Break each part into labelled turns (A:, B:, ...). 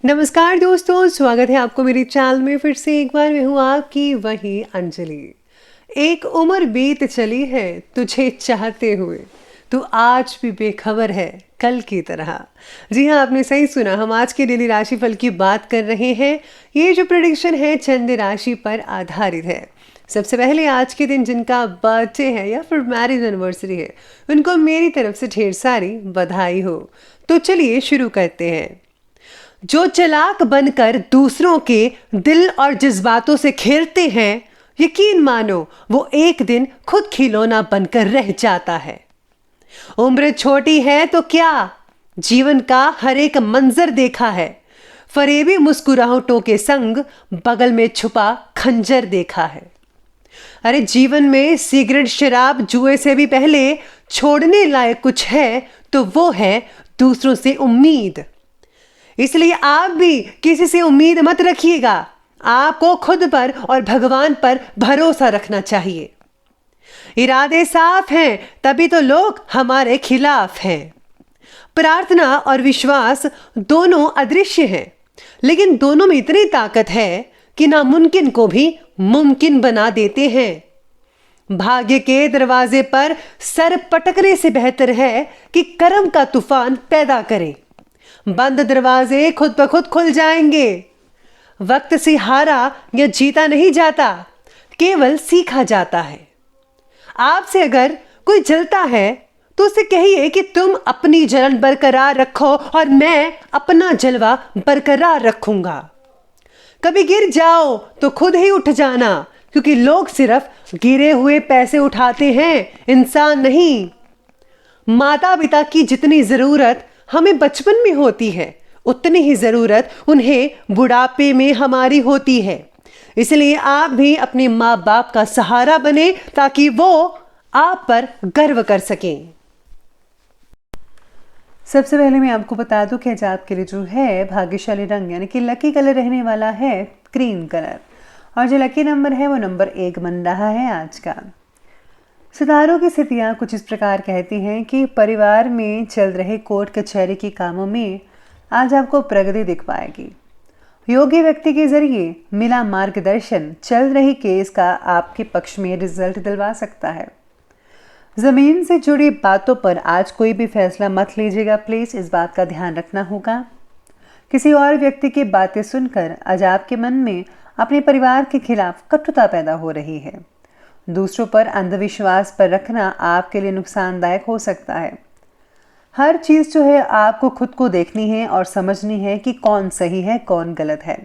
A: नमस्कार दोस्तों, स्वागत है आपको मेरी चैनल में। फिर से एक बार मैं हूँ आपकी वही अंजलि। एक उम्र बीत चली है तुझे चाहते हुए, तू आज भी बेखबर है कल की तरह। जी हाँ, आपने सही सुना। हम आज के डेली राशिफल की बात कर रहे हैं। ये जो प्रेडिक्शन है चंद्र राशि पर आधारित है। सबसे पहले आज के दिन जिनका बर्थडे है या फिर मैरिज एनिवर्सरी है, उनको मेरी तरफ से ढेर सारी बधाई हो। तो चलिए शुरू करते हैं। जो चालाक बनकर दूसरों के दिल और जज्बातों से खेलते हैं, यकीन मानो वो एक दिन खुद खिलौना बनकर रह जाता है। उम्र छोटी है तो क्या, जीवन का हर एक मंजर देखा है। फरेबी मुस्कुराहटों के संग बगल में छुपा खंजर देखा है। अरे जीवन में सिगरेट शराब जुए से भी पहले छोड़ने लायक कुछ है तो वो है दूसरों से उम्मीद। इसलिए आप भी किसी से उम्मीद मत रखिएगा। आपको खुद पर और भगवान पर भरोसा रखना चाहिए। इरादे साफ हैं तभी तो लोग हमारे खिलाफ हैं। प्रार्थना और विश्वास दोनों अदृश्य हैं, लेकिन दोनों में इतनी ताकत है कि नामुमकिन को भी मुमकिन बना देते हैं। भाग्य के दरवाजे पर सर पटकने से बेहतर है कि कर्म का तूफान पैदा करें। बंद दरवाजे खुद ब खुद खुल जाएंगे। वक्त से हारा या जीता नहीं जाता, केवल सीखा जाता है। आपसे अगर कोई जलता है तो उसे कहिए कि तुम अपनी जलन बरकरार रखो और मैं अपना जलवा बरकरार रखूंगा। कभी गिर जाओ तो खुद ही उठ जाना, क्योंकि लोग सिर्फ गिरे हुए पैसे उठाते हैं, इंसान नहीं। माता पिता की जितनी जरूरत हमें बचपन में होती है, उतनी ही जरूरत उन्हें बुढ़ापे में हमारी होती है। इसलिए आप भी अपने माँ बाप का सहारा बने ताकि वो आप पर गर्व कर सकें। सबसे पहले मैं आपको बता दूं कि आज आपके लिए जो है भाग्यशाली रंग यानी कि लकी कलर रहने वाला है क्रीम कलर, और जो लकी नंबर है वो नंबर 1 बन रहा है आज का। सितारों की स्थितियाँ कुछ इस प्रकार कहती हैं कि परिवार में चल रहे कोर्ट कचहरी के कामों में आज आपको प्रगति दिख पाएगी। योग्य व्यक्ति के जरिए मिला मार्गदर्शन चल रही केस का आपके पक्ष में रिजल्ट दिलवा सकता है। जमीन से जुड़ी बातों पर आज कोई भी फैसला मत लीजिएगा प्लीज, इस बात का ध्यान रखना होगा। किसी और व्यक्ति की बातें सुनकर आज आपके मन में अपने परिवार के खिलाफ कटुता पैदा हो रही है। दूसरों पर अंधविश्वास पर रखना आपके लिए नुकसानदायक हो सकता है। हर चीज़ जो है आपको खुद को देखनी है और समझनी है कि कौन सही है कौन गलत है।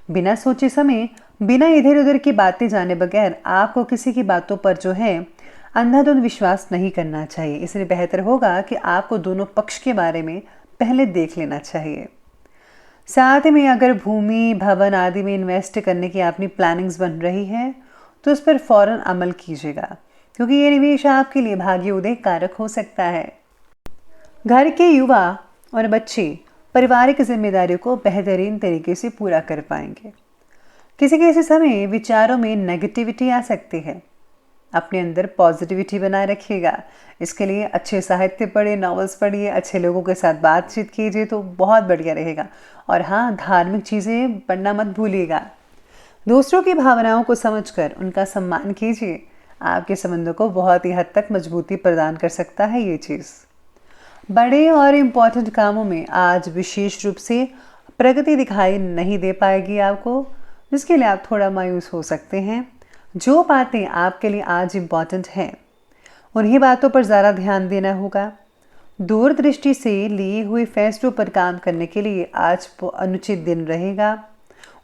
A: बिना सोचे समय, बिना इधर उधर की बातें जाने बगैर आपको किसी की बातों पर जो है अंधाधुंध विश्वास नहीं करना चाहिए। इसलिए बेहतर होगा कि आपको दोनों पक्ष के बारे में पहले देख लेना चाहिए। साथ में अगर भूमि भवन आदि में इन्वेस्ट करने की अपनी प्लानिंग्स बन रही है तो उस पर फौरन अमल कीजिएगा, क्योंकि ये निवेश आपके लिए भाग्य उदय कारक हो सकता है। घर के युवा और बच्चे पारिवारिक जिम्मेदारियों को बेहतरीन तरीके से पूरा कर पाएंगे। किसी समय विचारों में नेगेटिविटी आ सकती है, अपने अंदर पॉजिटिविटी बनाए रखिएगा। इसके लिए अच्छे साहित्य पढ़िए, नॉवेल्स पढ़िए, अच्छे लोगों के साथ बातचीत कीजिए तो बहुत बढ़िया रहेगा। और हाँ, धार्मिक चीज़ें पढ़ना मत भूलिएगा। दूसरों की भावनाओं को समझकर उनका सम्मान कीजिए। आपके संबंधों को बहुत ही हद तक मजबूती प्रदान कर सकता है ये चीज़। बड़े और इम्पॉर्टेंट कामों में आज विशेष रूप से प्रगति दिखाई नहीं दे पाएगी आपको, जिसके लिए आप थोड़ा मायूस हो सकते हैं। जो बातें आपके लिए आज इम्पॉर्टेंट हैं उन्हीं बातों पर ज़्यादा ध्यान देना होगा। दूरदृष्टि से लिए हुए फैसलों पर काम करने के लिए आज अनुचित दिन रहेगा,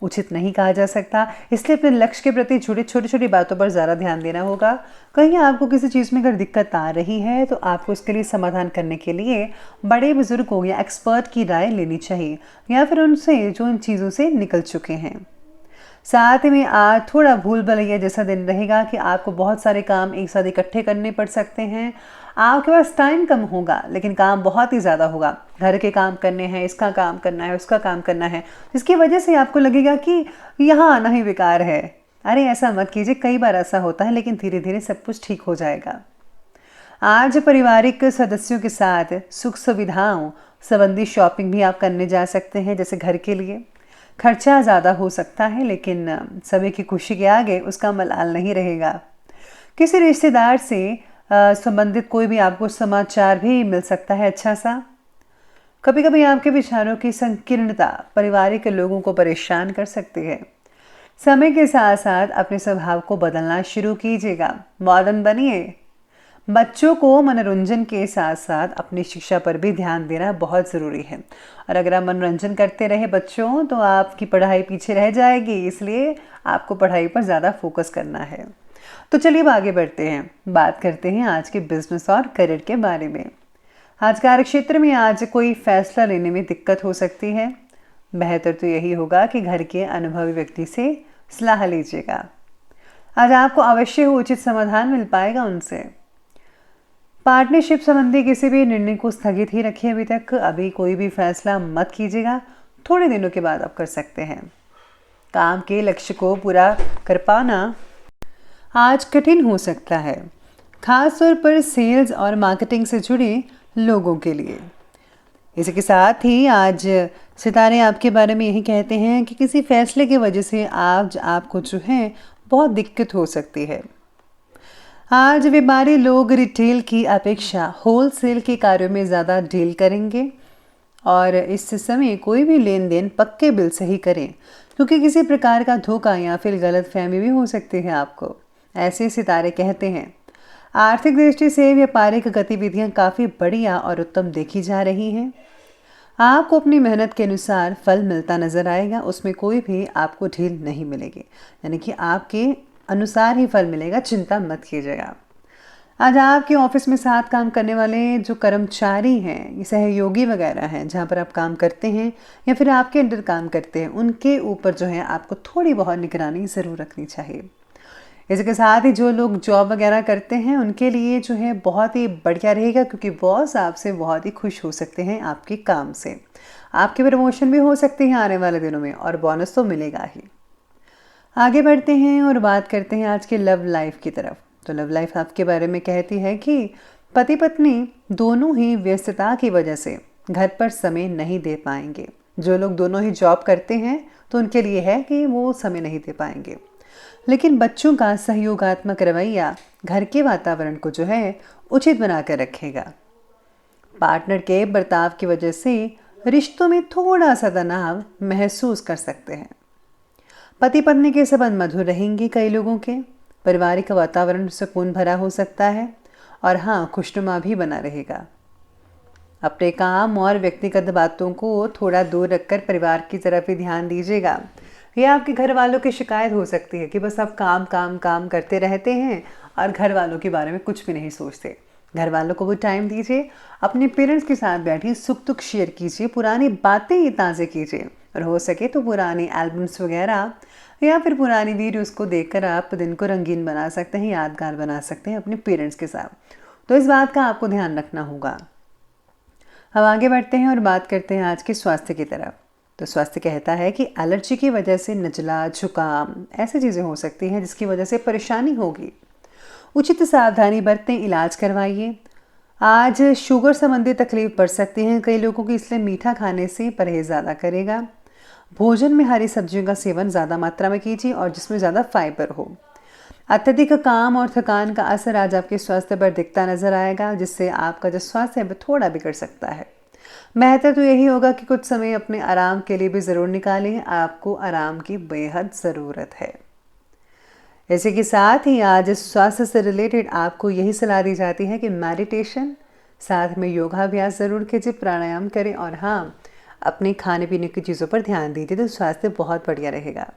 A: उचित नहीं कहा जा सकता। इसलिए अपने लक्ष्य के प्रति जुड़े छोटी छोटी बातों पर ज़्यादा ध्यान देना होगा। कहीं आपको किसी चीज़ में अगर दिक्कत आ रही है तो आपको इसके लिए समाधान करने के लिए बड़े बुजुर्गों या एक्सपर्ट की राय लेनी चाहिए, या फिर उनसे जो इन चीज़ों से निकल चुके हैं। साथ में आज थोड़ा भूल भुलैया जैसा दिन रहेगा कि आपको बहुत सारे काम एक साथ इकट्ठे करने पड़ सकते हैं। आपके पास टाइम कम होगा लेकिन काम बहुत ही ज़्यादा होगा। घर के काम करने हैं, इसका काम करना है, उसका काम करना है, जिसकी वजह से आपको लगेगा कि यहाँ आना ही बेकार है। अरे ऐसा मत कीजिए, कई बार ऐसा होता है, लेकिन धीरे धीरे सब कुछ ठीक हो जाएगा। आज पारिवारिक सदस्यों के साथ सुख सुविधाओं संबंधी शॉपिंग भी आप करने जा सकते हैं, जैसे घर के लिए। खर्चा ज़्यादा हो सकता है, लेकिन सभी की खुशी के आगे उसका मलाल नहीं रहेगा। किसी रिश्तेदार से संबंधित कोई भी आपको समाचार भी मिल सकता है अच्छा सा। कभी कभी आपके विचारों की संकीर्णता पारिवारिक लोगों को परेशान कर सकती है। समय के साथ साथ अपने स्वभाव को बदलना शुरू कीजिएगा, मॉडर्न बनिए। बच्चों को मनोरंजन के साथ साथ अपनी शिक्षा पर भी ध्यान देना बहुत ज़रूरी है। और अगर आप मनोरंजन करते रहे बच्चों, तो आपकी पढ़ाई पीछे रह जाएगी, इसलिए आपको पढ़ाई पर ज़्यादा फोकस करना है। तो चलिए अब आगे बढ़ते हैं, बात करते हैं आज के बिजनेस और करियर के बारे में। आज कार्य क्षेत्र में आज कोई फैसला लेने में दिक्कत हो सकती है। बेहतर तो यही होगा कि घर के अनुभवी व्यक्ति से सलाह लीजिएगा। आज आपको अवश्य उचित समाधान मिल पाएगा उनसे। पार्टनरशिप संबंधी किसी भी निर्णय को स्थगित ही रखिए अभी तक। अभी कोई भी फैसला मत कीजिएगा, थोड़े दिनों के बाद आप कर सकते हैं। काम के लक्ष्य को पूरा कर पाना आज कठिन हो सकता है, खास तौर पर सेल्स और मार्केटिंग से जुड़े लोगों के लिए। इसी के साथ ही आज सितारे आपके बारे में यही कहते हैं कि किसी फैसले की वजह से आपको जो है बहुत दिक्कत हो सकती है। आज व्यापारी लोग रिटेल की अपेक्षा होलसेल के कार्यों में ज़्यादा डील करेंगे और इस समय कोई भी लेन देन पक्के बिल से ही करें, क्योंकि किसी प्रकार का धोखा या फिर गलतफहमी भी हो सकती है आपको, ऐसे सितारे कहते हैं। आर्थिक दृष्टि से व्यापारिक गतिविधियां काफ़ी बढ़िया और उत्तम देखी जा रही हैं। आपको अपनी मेहनत के अनुसार फल मिलता नजर आएगा, उसमें कोई भी आपको ढील नहीं मिलेगी, यानी कि आपके अनुसार ही फल मिलेगा, चिंता मत कीजिएगा। आज आपके ऑफिस में साथ काम करने वाले जो कर्मचारी हैं, सहयोगी वगैरह हैं, जहाँ पर आप काम करते हैं या फिर आपके अंडर काम करते हैं, उनके ऊपर जो है आपको थोड़ी बहुत निगरानी ज़रूर रखनी चाहिए। इसके साथ ही जो लोग जॉब वगैरह करते हैं उनके लिए जो है बहुत ही बढ़िया रहेगा, क्योंकि बॉस आपसे बहुत ही खुश हो सकते हैं आपके काम से। आपकी प्रमोशन भी हो सकती है आने वाले दिनों में और बोनस तो मिलेगा ही। आगे बढ़ते हैं और बात करते हैं आज के लव लाइफ की तरफ। तो लव लाइफ आपके बारे में कहती है कि पति पत्नी दोनों ही व्यस्तता की वजह से घर पर समय नहीं दे पाएंगे। जो लोग दोनों ही जॉब करते हैं तो उनके लिए है कि वो समय नहीं दे पाएंगे, लेकिन बच्चों का सहयोगात्मक रवैया घर के वातावरण को जो है उचित बनाकर रखेगा। पार्टनर के बर्ताव की वजह से रिश्तों में थोड़ा सा तनाव महसूस कर सकते हैं। पति पत्नी के संबंध मधुर रहेंगे। कई लोगों के पारिवारिक वातावरण सुकून भरा हो सकता है और हाँ, खुशनुमा भी बना रहेगा। अपने काम और व्यक्तिगत बातों को थोड़ा दूर रखकर परिवार की तरफ ही ध्यान दीजिएगा। ये आपके घर वालों की शिकायत हो सकती है कि बस आप काम काम काम करते रहते हैं और घर वालों के बारे में कुछ भी नहीं सोचते। घर वालों को वो टाइम दीजिए, अपने पेरेंट्स के साथ बैठिए, सुख दुख शेयर कीजिए, पुरानी बातें ताज़े कीजिए और हो सके तो पुरानी एल्बम्स वगैरह या फिर पुरानी वीडियोस को देखकर आप दिन को रंगीन बना सकते हैं, यादगार बना सकते हैं अपने पेरेंट्स के साथ। तो इस बात का आपको ध्यान रखना होगा। अब आगे बढ़ते हैं और बात करते हैं आज के स्वास्थ्य की तरफ। तो स्वास्थ्य कहता है कि एलर्जी की वजह से नज़ला, जुकाम ऐसी चीज़ें हो सकती हैं जिसकी वजह से परेशानी होगी। उचित सावधानी बरतें, इलाज करवाइए। आज शुगर संबंधी तकलीफ बढ़ सकती है कई लोगों की, इसलिए मीठा खाने से परहेज ज़्यादा करेगा। भोजन में हरी सब्जियों का सेवन ज़्यादा मात्रा में कीजिए और जिसमें ज़्यादा फाइबर हो। अत्यधिक काम और थकान का असर आज आपके स्वास्थ्य पर दिखता नजर आएगा, जिससे आपका जो स्वास्थ्य है वो थोड़ा बिगड़ सकता है। बेहतर तो यही होगा कि कुछ समय अपने आराम के लिए भी ज़रूर निकालें। आपको आराम की बेहद ज़रूरत है। इसी के साथ ही आज स्वास्थ्य से रिलेटेड आपको यही सलाह दी जाती है कि मेडिटेशन, साथ में योगाभ्यास ज़रूर कीजिए, प्राणायाम करें और हाँ, अपने खाने पीने की चीज़ों पर ध्यान दीजिए, तो स्वास्थ्य बहुत बढ़िया रहेगा।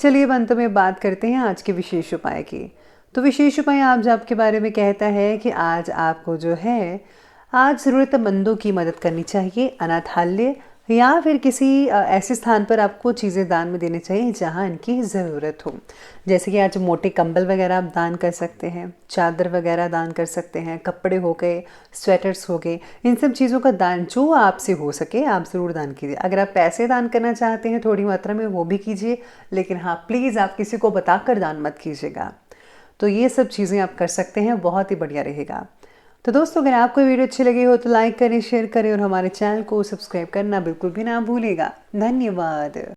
A: चलिए अब अंत में बात करते हैं आज के विशेष उपाय की। तो विशेष उपाय आज आपके बारे में कहता है कि आज आपको जो है आज ज़रूरतमंदों की मदद करनी चाहिए। अनाथालय या फिर किसी ऐसे स्थान पर आपको चीज़ें दान में देनी चाहिए जहां इनकी ज़रूरत हो। जैसे कि आज मोटे कंबल वगैरह आप दान कर सकते हैं, चादर वगैरह दान कर सकते हैं, कपड़े हो गए, स्वेटर्स हो गए, इन सब चीज़ों का दान जो आपसे हो सके आप ज़रूर दान कीजिए। अगर आप पैसे दान करना चाहते हैं थोड़ी मात्रा में, वो भी कीजिए, लेकिन हाँ प्लीज़ आप किसी को बताकर दान मत कीजिएगा। तो ये सब चीज़ें आप कर सकते हैं, बहुत ही बढ़िया रहेगा। तो दोस्तों अगर आपको वीडियो अच्छी लगी हो तो लाइक करें, शेयर करें और हमारे चैनल को सब्सक्राइब करना बिल्कुल भी ना भूलिएगा। धन्यवाद।